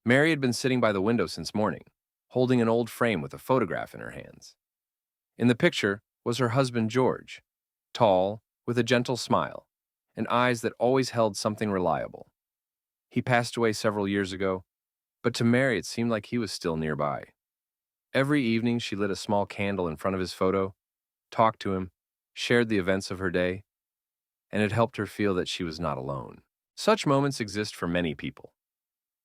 Mary had been sitting by the window since morning, holding an old frame with a photograph in her hands. In the picture was her husband George, tall, with a gentle smile, and eyes that always held something reliable. He passed away several years ago, but to Mary it seemed like he was still nearby. Every evening she lit a small candle in front of his photo, talked to him, shared the events of her day, and it helped her feel that she was not alone. Such moments exist for many people.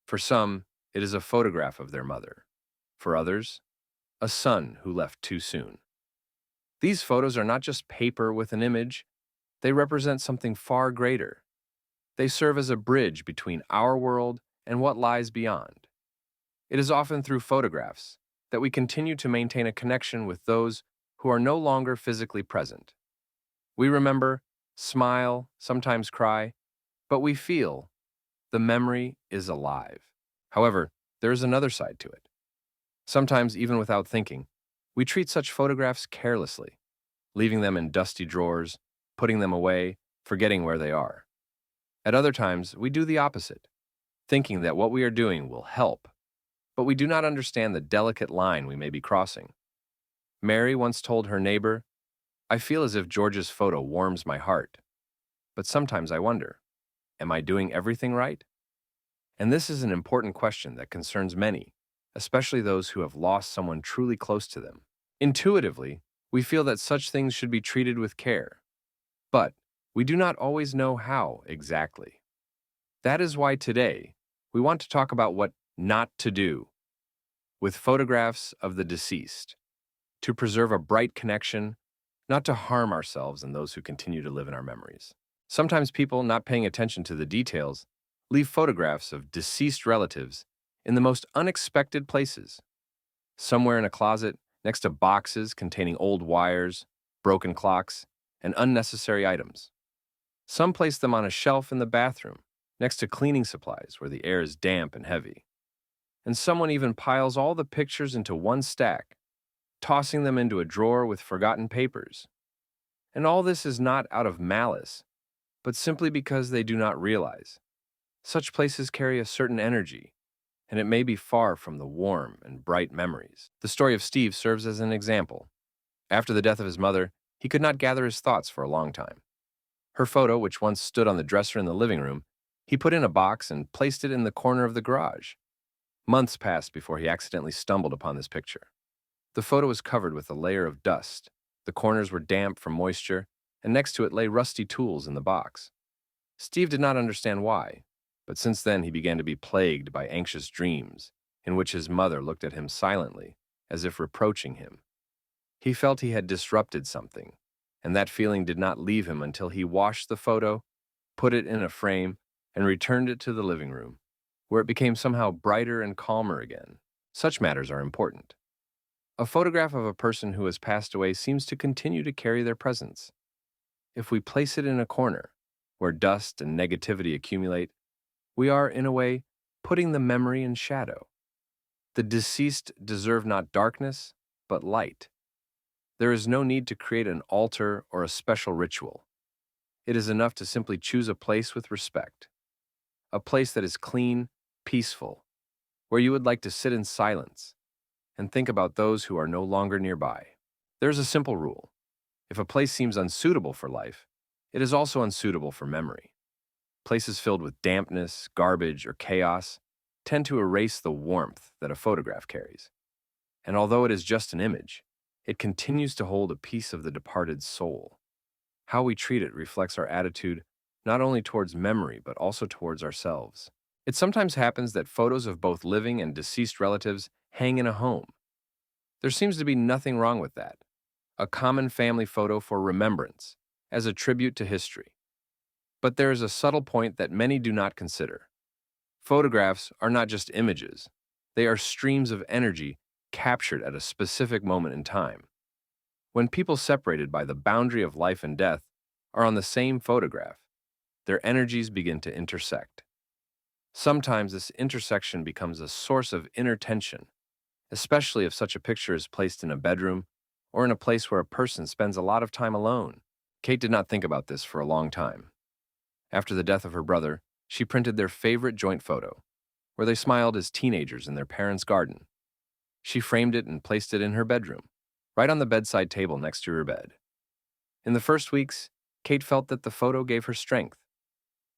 For some, it is a photograph of their mother. For others, a son who left too soon. These photos are not just paper with an image, they represent something far greater. They serve as a bridge between our world and what lies beyond. It is often through photographs that we continue to maintain a connection with those who are no longer physically present. We remember, smile, sometimes cry, but we feel the memory is alive. However, there is another side to it. Sometimes, even without thinking, we treat such photographs carelessly, leaving them in dusty drawers, putting them away, forgetting where they are. At other times, we do the opposite, thinking that what we are doing will help, but we do not understand the delicate line we may be crossing. Mary once told her neighbor, "I feel as if George's photo warms my heart, but sometimes I wonder, am I doing everything right?" And this is an important question that concerns many, especially those who have lost someone truly close to them. Intuitively, we feel that such things should be treated with care, but we do not always know how exactly. That is why today, we want to talk about what not to do with photographs of the deceased, to preserve a bright connection, not to harm ourselves and those who continue to live in our memories. Sometimes people, not paying attention to the details, leave photographs of deceased relatives in the most unexpected places. Somewhere in a closet, next to boxes containing old wires, broken clocks, and unnecessary items. Some place them on a shelf in the bathroom, next to cleaning supplies where the air is damp and heavy. And someone even piles all the pictures into one stack, tossing them into a drawer with forgotten papers. And all this is not out of malice, but simply because they do not realize. Such places carry a certain energy, and it may be far from the warm and bright memories. The story of Steve serves as an example. After the death of his mother, he could not gather his thoughts for a long time. Her photo, which once stood on the dresser in the living room, he put in a box and placed it in the corner of the garage. Months passed before he accidentally stumbled upon this picture. The photo was covered with a layer of dust. The corners were damp from moisture, and next to it lay rusty tools in the box. Steve did not understand why, but since then he began to be plagued by anxious dreams, in which his mother looked at him silently, as if reproaching him. He felt he had disrupted something, and that feeling did not leave him until he washed the photo, put it in a frame, and returned it to the living room, where it became somehow brighter and calmer again. Such matters are important. A photograph of a person who has passed away seems to continue to carry their presence. If we place it in a corner, where dust and negativity accumulate, we are, in a way, putting the memory in shadow. The deceased deserve not darkness, but light. There is no need to create an altar or a special ritual. It is enough to simply choose a place with respect. A place that is clean, peaceful, where you would like to sit in silence and think about those who are no longer nearby. There is a simple rule. If a place seems unsuitable for life, it is also unsuitable for memory. Places filled with dampness, garbage, or chaos tend to erase the warmth that a photograph carries. And although it is just an image, it continues to hold a piece of the departed soul. How we treat it reflects our attitude not only towards memory, but also towards ourselves. It sometimes happens that photos of both living and deceased relatives hang in a home. There seems to be nothing wrong with that. A common family photo for remembrance, as a tribute to history. But there is a subtle point that many do not consider. Photographs are not just images. They are streams of energy captured at a specific moment in time. When people separated by the boundary of life and death are on the same photograph, their energies begin to intersect. Sometimes this intersection becomes a source of inner tension, especially if such a picture is placed in a bedroom or in a place where a person spends a lot of time alone. Kate did not think about this for a long time. After the death of her brother, she printed their favorite joint photo. where they smiled as teenagers in their parents' garden. She framed it and placed it in her bedroom, right on the bedside table next to her bed. In the first weeks, Kate felt that the photo gave her strength.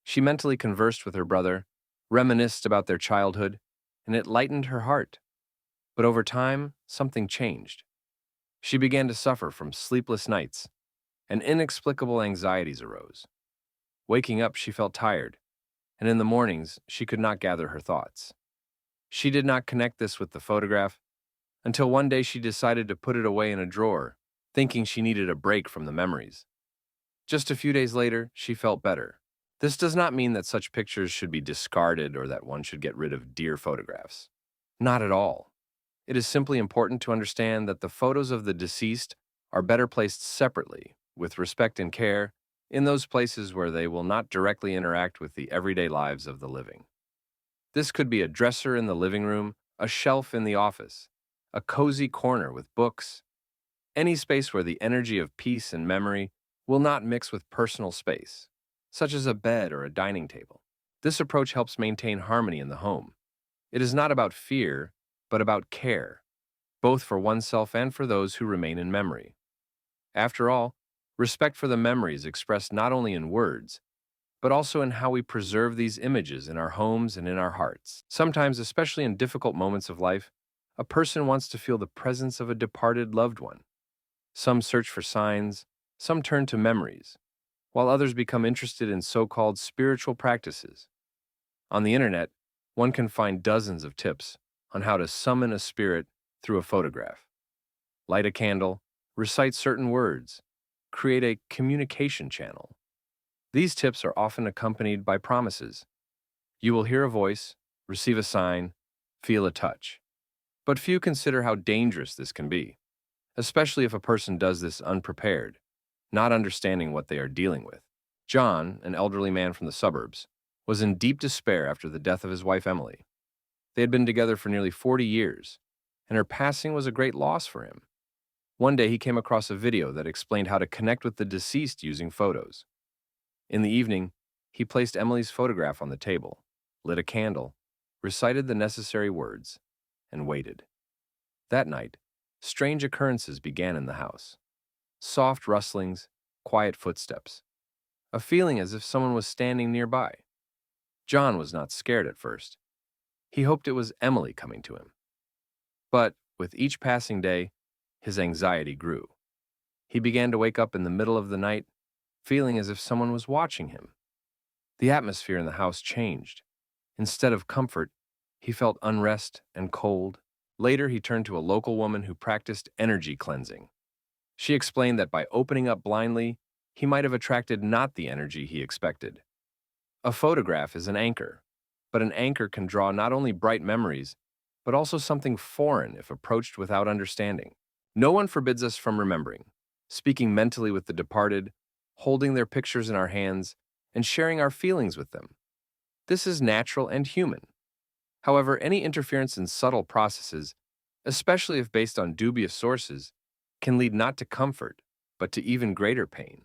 She mentally conversed with her brother, reminisced about their childhood, and it lightened her heart. But over time, something changed. She began to suffer from sleepless nights, and inexplicable anxieties arose. Waking up, she felt tired, and in the mornings, she could not gather her thoughts. She did not connect this with the photograph until one day she decided to put it away in a drawer, thinking she needed a break from the memories. Just a few days later, she felt better. This does not mean that such pictures should be discarded or that one should get rid of dear photographs. Not at all. It is simply important to understand that the photos of the deceased are better placed separately, with respect and care, in those places where they will not directly interact with the everyday lives of the living. This could be a dresser in the living room, a shelf in the office, a cozy corner with books, any space where the energy of peace and memory will not mix with personal space, such as a bed or a dining table. This approach helps maintain harmony in the home. It is not about fear, but about care, both for oneself and for those who remain in memory. After all, respect for the memory is expressed not only in words, but also in how we preserve these images in our homes and in our hearts. Sometimes, especially in difficult moments of life, a person wants to feel the presence of a departed loved one. Some search for signs, some turn to memories, while others become interested in so-called spiritual practices. On the internet, one can find dozens of tips on how to summon a spirit through a photograph. Light a candle, recite certain words, create a communication channel. These tips are often accompanied by promises. You will hear a voice, receive a sign, feel a touch. But few consider how dangerous this can be, especially if a person does this unprepared, not understanding what they are dealing with. John, an elderly man from the suburbs, was in deep despair after the death of his wife Emily. They had been together for nearly 40 years, and her passing was a great loss for him. One day he came across a video that explained how to connect with the deceased using photos. In the evening, he placed Emily's photograph on the table, lit a candle, recited the necessary words, and waited. That night, strange occurrences began in the house. Soft rustlings, quiet footsteps, a feeling as if someone was standing nearby. John was not scared at first. He hoped it was Emily coming to him. But with each passing day, his anxiety grew. He began to wake up in the middle of the night, feeling as if someone was watching him. The atmosphere in the house changed. Instead of comfort, he felt unrest and cold. Later, he turned to a local woman who practiced energy cleansing. She explained that by opening up blindly, he might have attracted not the energy he expected. A photograph is an anchor, but an anchor can draw not only bright memories, but also something foreign if approached without understanding. No one forbids us from remembering, speaking mentally with the departed, holding their pictures in our hands, and sharing our feelings with them. This is natural and human. However, any interference in subtle processes, especially if based on dubious sources, can lead not to comfort, but to even greater pain.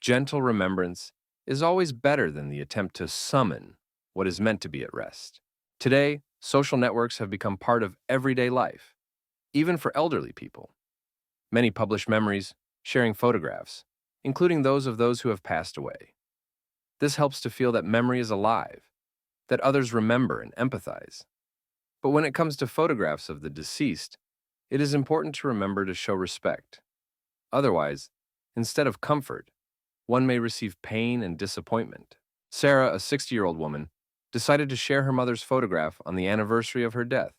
Gentle remembrance is always better than the attempt to summon what is meant to be at rest. Today, social networks have become part of everyday life, even for elderly people. Many publish memories, sharing photographs, including those of those who have passed away. This helps to feel that memory is alive, that others remember and empathize. But when it comes to photographs of the deceased, it is important to remember to show respect. Otherwise, instead of comfort, one may receive pain and disappointment. Sarah, a 60-year-old woman, decided to share her mother's photograph on the anniversary of her death.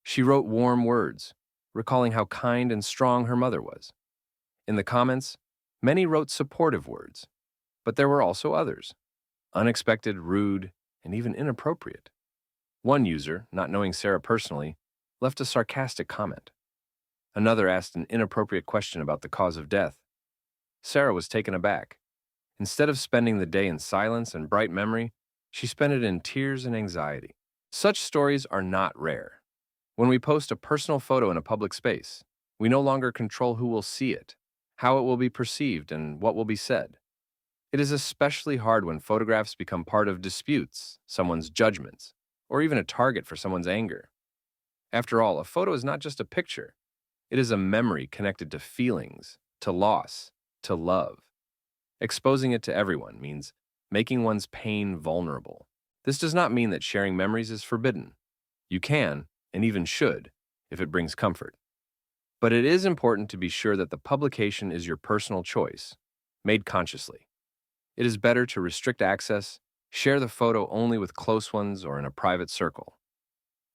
She wrote warm words, recalling how kind and strong her mother was. In the comments, many wrote supportive words, but there were also others, unexpected, rude, and even inappropriate. One user, not knowing Sarah personally, left a sarcastic comment. Another asked an inappropriate question about the cause of death. Sarah was taken aback. Instead of spending the day in silence and bright memory, she spent it in tears and anxiety. Such stories are not rare. When we post a personal photo in a public space, we no longer control who will see it, how it will be perceived, and what will be said. It is especially hard when photographs become part of disputes, someone's judgments, or even a target for someone's anger. After all, a photo is not just a picture. It is a memory connected to feelings, to loss, to love. Exposing it to everyone means making one's pain vulnerable. This does not mean that sharing memories is forbidden. You can, and even should, if it brings comfort. But it is important to be sure that the publication is your personal choice, made consciously. It is better to restrict access, share the photo only with close ones or in a private circle.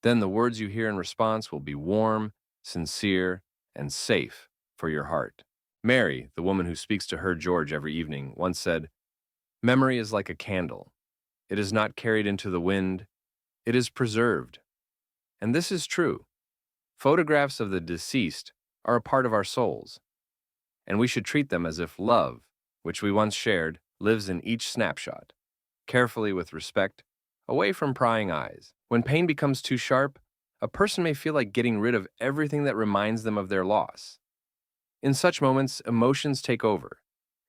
Then the words you hear in response will be warm, sincere, and safe for your heart. Mary, the woman who speaks to her George every evening, once said, "Memory is like a candle. It is not carried into the wind, it is preserved." And this is true. Photographs of the deceased are a part of our souls, and we should treat them as if love, which we once shared, lives in each snapshot, carefully with respect, away from prying eyes. When pain becomes too sharp, a person may feel like getting rid of everything that reminds them of their loss. In such moments, emotions take over,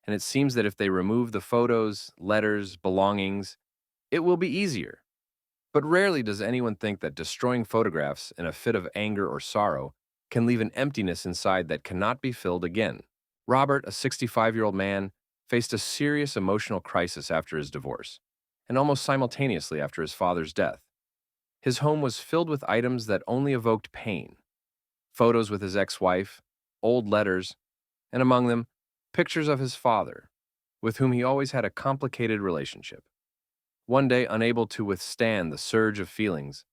and it seems that if they remove the photos, letters, belongings, it will be easier. But rarely does anyone think that destroying photographs in a fit of anger or sorrow can leave an emptiness inside that cannot be filled again. Robert, a 65-year-old man, faced a serious emotional crisis after his divorce, and almost simultaneously after his father's death. His home was filled with items that only evoked pain. Photos with his ex-wife, old letters, and among them, pictures of his father, with whom he always had a complicated relationship. One day, unable to withstand the surge of feelings,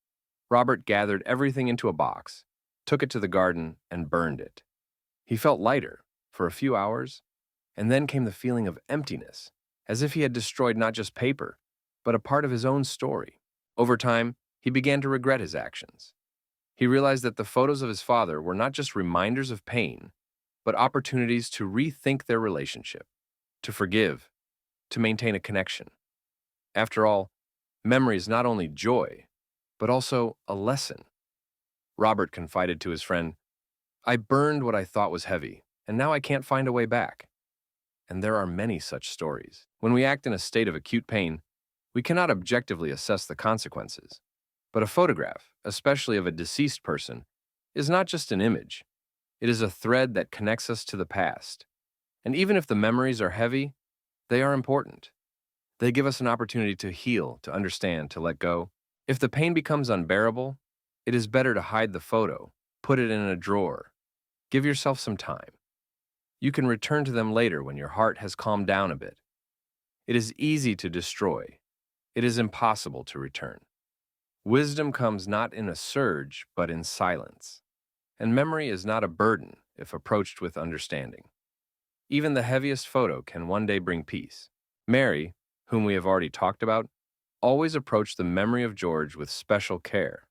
Robert gathered everything into a box, took it to the garden, and burned it. He felt lighter for a few hours, and then came the feeling of emptiness, as if he had destroyed not just paper, but a part of his own story. Over time, he began to regret his actions. He realized that the photos of his father were not just reminders of pain, but opportunities to rethink their relationship, to forgive, to maintain a connection. After all, memory is not only joy, but also a lesson. Robert confided to his friend, "I burned what I thought was heavy, and now I can't find a way back." And there are many such stories. When we act in a state of acute pain, we cannot objectively assess the consequences. But a photograph, especially of a deceased person, is not just an image. It is a thread that connects us to the past. And even if the memories are heavy, they are important. They give us an opportunity to heal, to understand, to let go. If the pain becomes unbearable, it is better to hide the photo, put it in a drawer. Give yourself some time. You can return to them later when your heart has calmed down a bit. It is easy to destroy. It is impossible to return. Wisdom comes not in a surge, but in silence. And memory is not a burden if approached with understanding. Even the heaviest photo can one day bring peace. Mary, whom we have already talked about, always approached the memory of George with special care.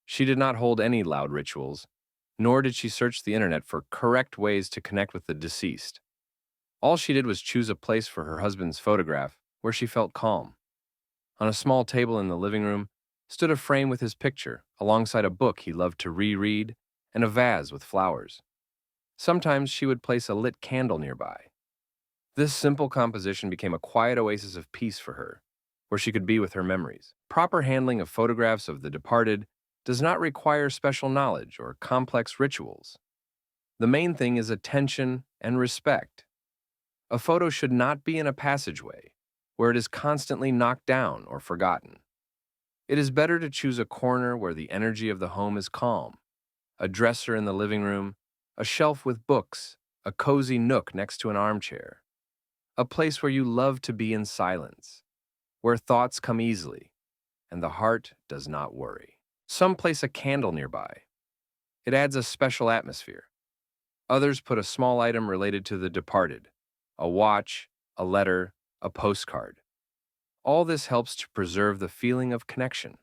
She did not hold any loud rituals, nor did she search the internet for correct ways to connect with the deceased. All she did was choose a place for her husband's photograph where she felt calm. On a small table in the living room stood a frame with his picture, alongside a book he loved to reread and a vase with flowers. Sometimes she would place a lit candle nearby. This simple composition became a quiet oasis of peace for her, where she could be with her memories. Proper handling of photographs of the departed does not require special knowledge or complex rituals. The main thing is attention and respect. A photo should not be in a passageway, where it is constantly knocked down or forgotten. It is better to choose a corner where the energy of the home is calm, a dresser in the living room, a shelf with books, a cozy nook next to an armchair, a place where you love to be in silence, where thoughts come easily, and the heart does not worry. Some place a candle nearby. It adds a special atmosphere. Others put a small item related to the departed, a watch, a letter, a postcard. All this helps to preserve the feeling of connection.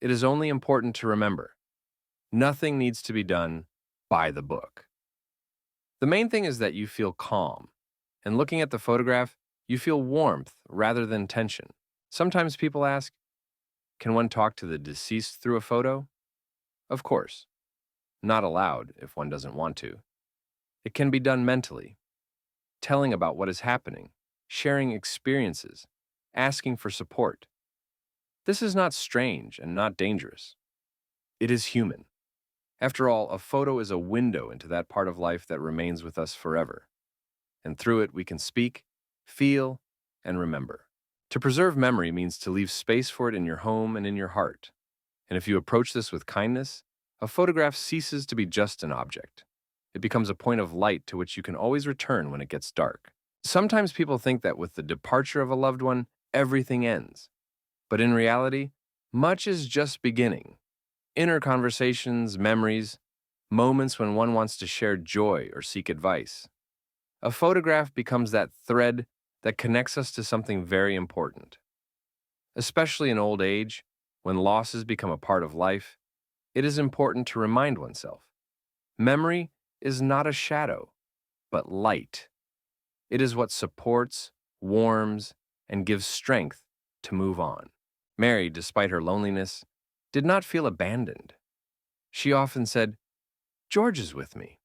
It is only important to remember, nothing needs to be done by the book. The main thing is that you feel calm, and looking at the photograph, you feel warmth rather than tension. Sometimes people ask, can one talk to the deceased through a photo? Of course. Not allowed if one doesn't want to. It can be done mentally, telling about what is happening, sharing experiences, asking for support. This is not strange and not dangerous. It is human. After all, a photo is a window into that part of life that remains with us forever. And through it, we can speak, feel, and remember. To preserve memory means to leave space for it in your home and in your heart. And if you approach this with kindness, a photograph ceases to be just an object. It becomes a point of light to which you can always return when it gets dark. Sometimes people think that with the departure of a loved one, everything ends. But in reality, much is just beginning. Inner conversations, memories, moments when one wants to share joy or seek advice. A photograph becomes that thread that connects us to something very important. Especially in old age, when losses become a part of life, it is important to remind oneself. Memory is not a shadow, but light. It is what supports, warms, and gives strength to move on. Mary, despite her loneliness, did not feel abandoned. She often said, "George is with me.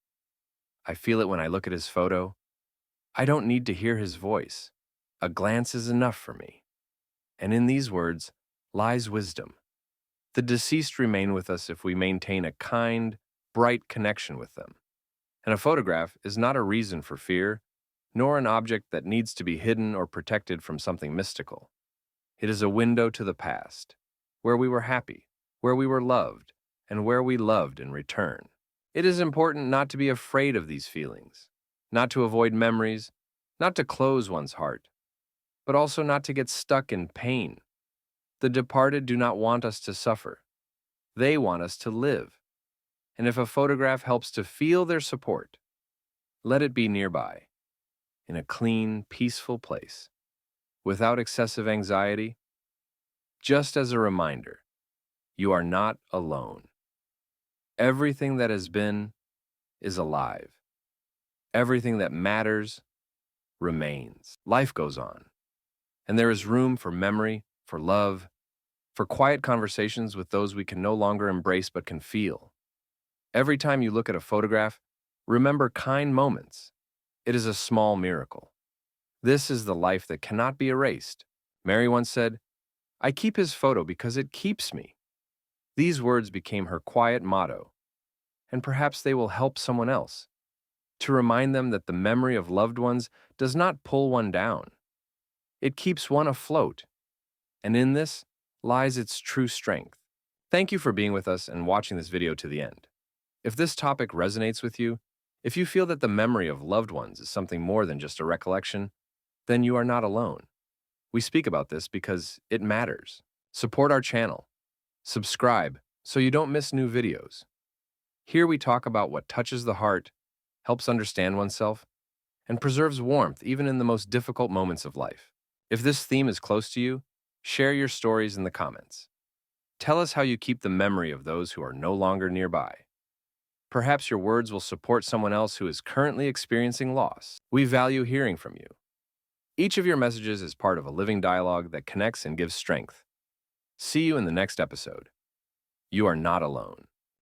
I feel it when I look at his photo. I don't need to hear his voice. A glance is enough for me." And in these words lies wisdom. The deceased remain with us if we maintain a kind, bright connection with them. And a photograph is not a reason for fear, nor an object that needs to be hidden or protected from something mystical. It is a window to the past, where we were happy, where we were loved, and where we loved in return. It is important not to be afraid of these feelings, not to avoid memories, not to close one's heart, but also not to get stuck in pain. The departed do not want us to suffer. They want us to live. And if a photograph helps to feel their support, let it be nearby, in a clean, peaceful place, without excessive anxiety, just as a reminder, you are not alone. Everything that has been is alive. Everything that matters remains. Life goes on, and there is room for memory, for love, for quiet conversations with those we can no longer embrace but can feel. Every time you look at a photograph, remember kind moments. It is a small miracle. This is the life that cannot be erased. Mary once said, "I keep his photo because it keeps me." These words became her quiet motto, and perhaps they will help someone else, to remind them that the memory of loved ones does not pull one down. It keeps one afloat, and in this lies its true strength. Thank you for being with us and watching this video to the end. If this topic resonates with you, if you feel that the memory of loved ones is something more than just a recollection, then you are not alone. We speak about this because it matters. Support our channel. Subscribe so you don't miss new videos. Here we talk about what touches the heart, helps understand oneself, and preserves warmth even in the most difficult moments of life. If this theme is close to you, share your stories in the comments. Tell us how you keep the memory of those who are no longer nearby. Perhaps your words will support someone else who is currently experiencing loss. We value hearing from you. Each of your messages is part of a living dialogue that connects and gives strength. See you in the next episode. You are not alone.